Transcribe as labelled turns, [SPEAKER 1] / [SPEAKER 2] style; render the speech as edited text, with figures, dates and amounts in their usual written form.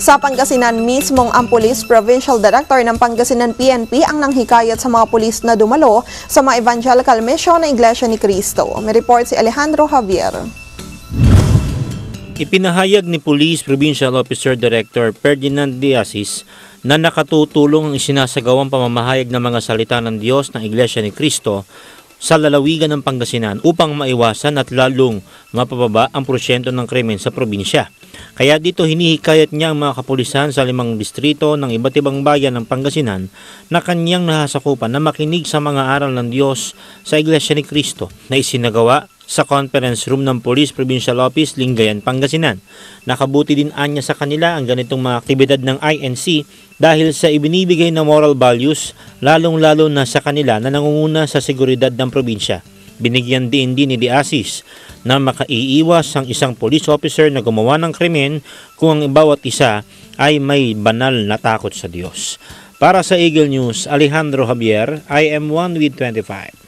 [SPEAKER 1] Sa Pangasinan mismong ang Police Provincial Director ng Pangasinan PNP ang nanghikayat sa mga pulis na dumalo sa mga evangelical mission ng Iglesia ni Cristo. May report si Alejandro Javier.
[SPEAKER 2] Ipinahayag ni Police Provincial Officer Director Ferdinand de Asis na nakatutulong ang isinasagawang pamamahayag ng mga salita ng Diyos ng Iglesia ni Cristo sa lalawigan ng Pangasinan upang maiwasan at lalong mapababa ang porsyento ng krimen sa probinsya. Kaya dito hinihikayat niya ang mga kapulisan sa 5 distrito ng iba't ibang bayan ng Pangasinan na kanyang nasasakupan na makinig sa mga aral ng Diyos sa Iglesia ni Cristo na isinagawa sa conference room ng Police Provincial Office, Lingayen, Pangasinan. Nakabuti din anya sa kanila ang ganitong mga aktibidad ng INC dahil sa ibinibigay na moral values lalong-lalo na sa kanila na nangunguna sa seguridad ng probinsya. Binigyan din ni De Asis na makaiiwas ang isang police officer na gumawa ng krimen kung ang bawat isa ay may banal na takot sa Diyos. Para sa Eagle News, Alejandro Javier, IM1 with 25.